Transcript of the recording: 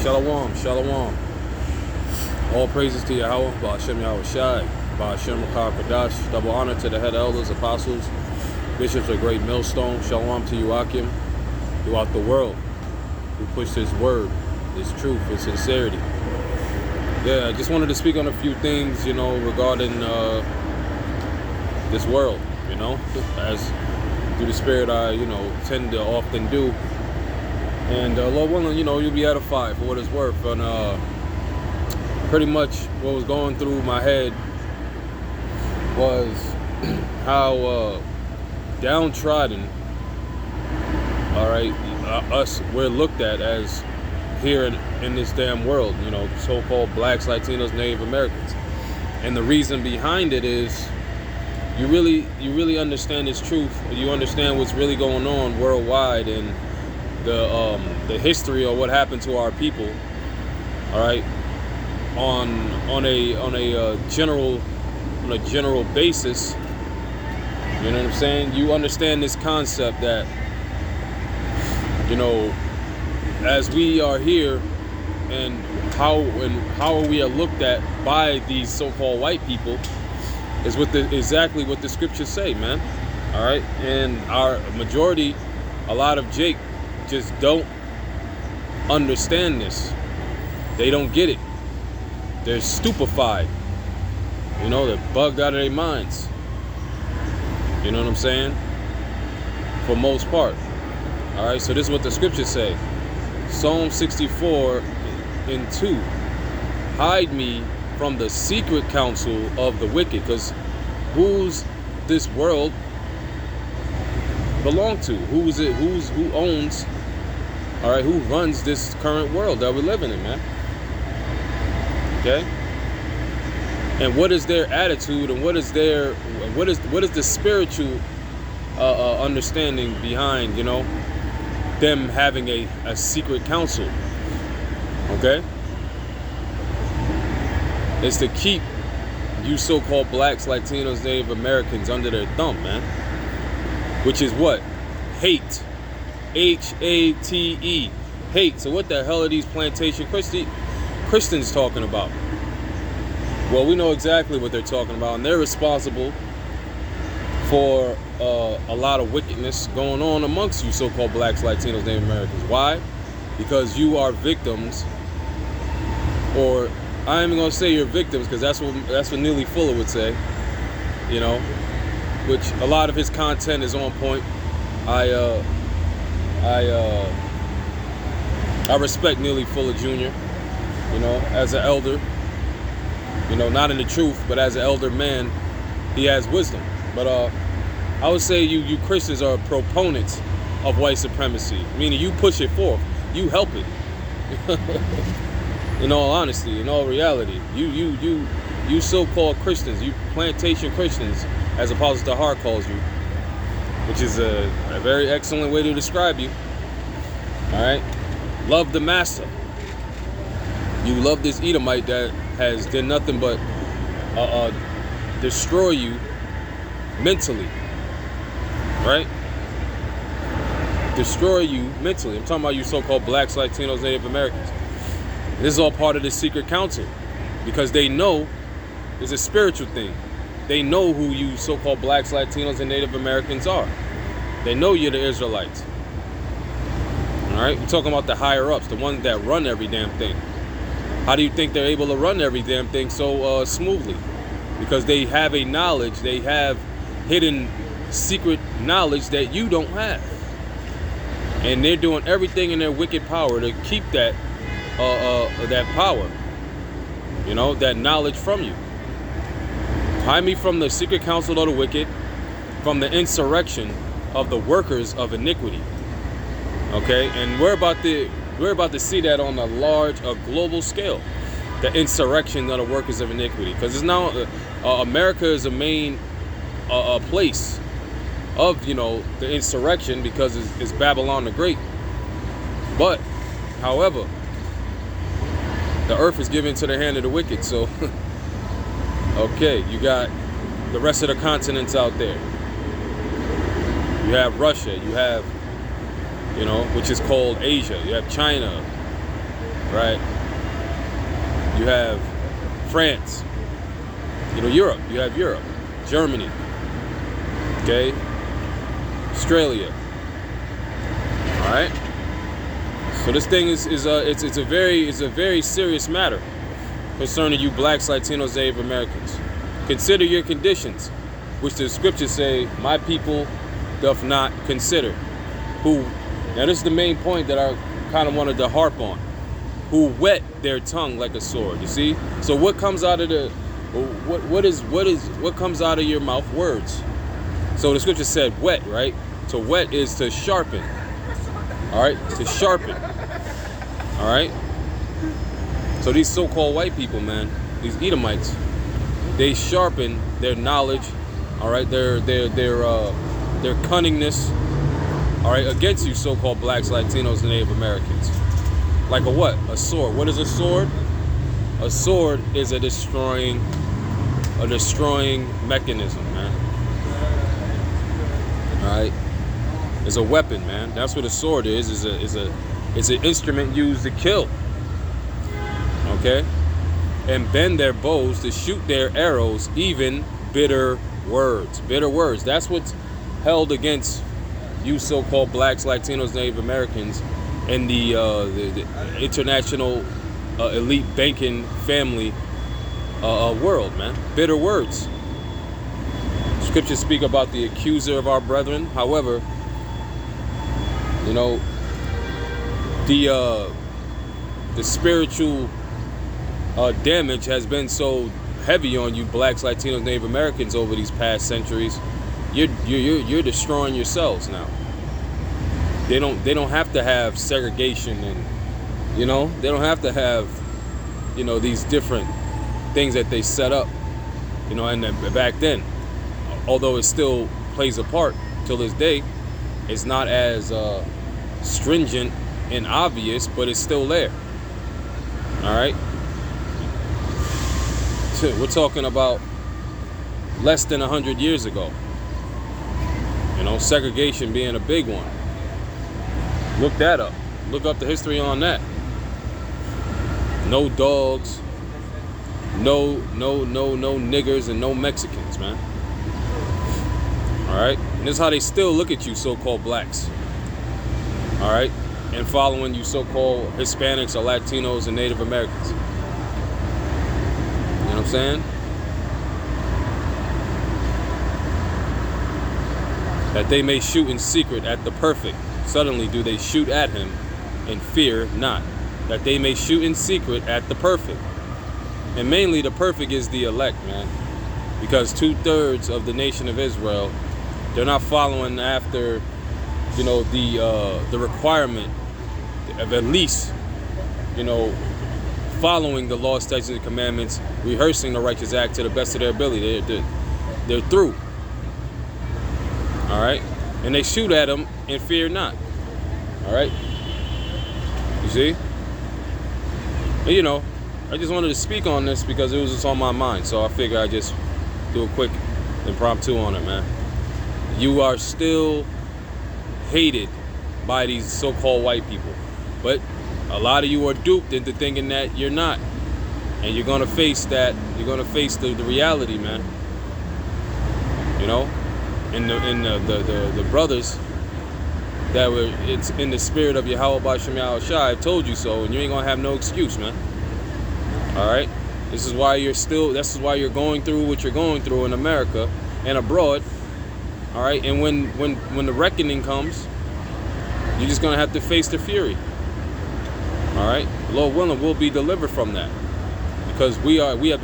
Shalom, shalom. All praises to Yahweh, Ba'ashem Yahweh Shai, Ba'ashem Makar Kadash. Double honor to the head elders, apostles, bishops of great millstone. Shalom to you, Akim, throughout the world, who push this word, this truth, with sincerity. Yeah, I just wanted to speak on a few things, regarding this world, as through the spirit I, tend to often do. And Lord willing, you'll be edified for what it's worth. And pretty much what was going through my head was how downtrodden, we're looked at as here in this damn world, so-called blacks, Latinos, Native Americans. And the reason behind it is you really understand this truth. You understand what's really going on worldwide and the history of what happened to our people. All right, on a general basis. You know what I'm saying? You understand this concept that as we are here and how we are looked at by these so-called white people is exactly what the scriptures say, man. All right, and our majority, a lot of Jake, just don't understand this. They don't get it. They're stupefied. They're bugged out of their minds. You know what I'm saying? For most part. All right, so this is what the scriptures say. Psalm 64 and 2. Hide me from the secret counsel of the wicked. Because who's this world belong to? Who owns, all right, who runs this current world that we're living in, man? Okay? And what is their attitude, and what is the spiritual understanding behind, them having a secret counsel? Okay? It's to keep you so-called blacks, Latinos, Native Americans under their thumb, man. Which is what? Hate. H-A-T-E. Hate. So what the hell are these plantation Christians talking about? Well, we know exactly what they're talking about, and they're responsible for a lot of wickedness going on amongst you so-called blacks, Latinos, Native Americans. Why? Because you are victims, or I ain't even gonna say you're victims, because that's what Neely Fuller would say, which a lot of his content is on point. I respect Neely Fuller Jr., as an elder, not in the truth, but as an elder man, he has wisdom. But I would say you Christians are proponents of white supremacy, meaning you push it forth, you help it. In all honesty, in all reality, you so-called Christians, you plantation Christians, as Apostle Tahar calls you, which is a very excellent way to describe you. All right, love the master. You love this Edomite that has done nothing but destroy you mentally, right? Destroy you mentally. I'm talking about you so-called blacks, Latinos, Native Americans. This is all part of the secret council, because they know it's a spiritual thing. They know who you so-called blacks, Latinos, and Native Americans are. They know you're the Israelites. All right, we're talking about the higher ups, the ones that run every damn thing. How do you think they're able to run every damn thing so smoothly? Because they have a knowledge, they have hidden secret knowledge that you don't have. And they're doing everything in their wicked power to keep that power, that knowledge from you. Hide me from the secret counsel of the wicked, from the insurrection of the workers of iniquity. Okay, and we're about to see that on a global scale, the insurrection of the workers of iniquity, because it's now America is a main place of the insurrection, because it's Babylon the Great. But however, the earth is given to the hand of the wicked. So okay, you got the rest of the continents out there. You have Russia, you have which is called Asia. You have China, right? You have France. You know, Europe. You have Europe, Germany. Okay, Australia. All right. So this thing is a very serious matter concerning you blacks, Latinos, Native Americans. Consider your conditions, which the scriptures say, "My people doth not consider." Who? Now this is the main point that I kind of wanted to harp on. Who whet their tongue like a sword? You see. So what comes out of the what comes out of your mouth? Words. So the scripture said wet, right? To wet is to sharpen. All right, to sharpen. All right. So these so-called white people, man, these Edomites, they sharpen their knowledge. All right, their cunningness. All right, against you so-called blacks, Latinos, and Native Americans. Like a what? A sword. What is a sword? A sword is a destroying mechanism, man. All right, it's a weapon, man. That's what a sword is. It's an instrument used to kill. Okay, and bend their bows to shoot their arrows. Even bitter words. Bitter words. That's what's held against you so-called blacks, Latinos, Native Americans, and the international elite banking family world, man. Bitter words. Scriptures speak about the accuser of our brethren. However, you know, the spiritual damage has been so heavy on you blacks, Latinos, Native Americans over these past centuries. You're destroying yourselves now. They don't have to have segregation, and you know, they don't have to have, you know, these different things that they set up, you know, and back then, although it still plays a part till this day, it's not as stringent and obvious, but it's still there. All right, we're talking about less than 100 years ago. You know, segregation being a big one. Look that up. Look up the history on that. No dogs, no niggers, and no Mexicans, man. All right, and this is how they still look at you so-called blacks. All right, and following you so-called Hispanics or Latinos and Native Americans. You know what I'm saying? That they may shoot in secret at the perfect. Suddenly do they shoot at him, and fear not. That they may shoot in secret at the perfect. And mainly the perfect is the elect, man. Because 2/3 of the nation of Israel, they're not following after, you know, the requirement of at least, you know, following the law, statutes, and commandments, rehearsing the righteous act to the best of their ability. They're through. All right, and they shoot at them and fear not. All right, you see. And, you know, I just wanted to speak on this because it was just on my mind, so I figured I'd just do a quick impromptu on it, man. You are still hated by these so-called white people, but a lot of you are duped into thinking that you're not, and you're gonna face that. You're gonna face the reality, man. You know. And the brothers that were, it's in the spirit of Yahweh B'Shem Yahweh Shai, I've told you so, and you ain't gonna have no excuse, man. All right, this is why you're going through what you're going through in America and abroad. All right, and when the reckoning comes, you're just gonna have to face the fury. All right, Lord willing, we'll be delivered from that, because we have been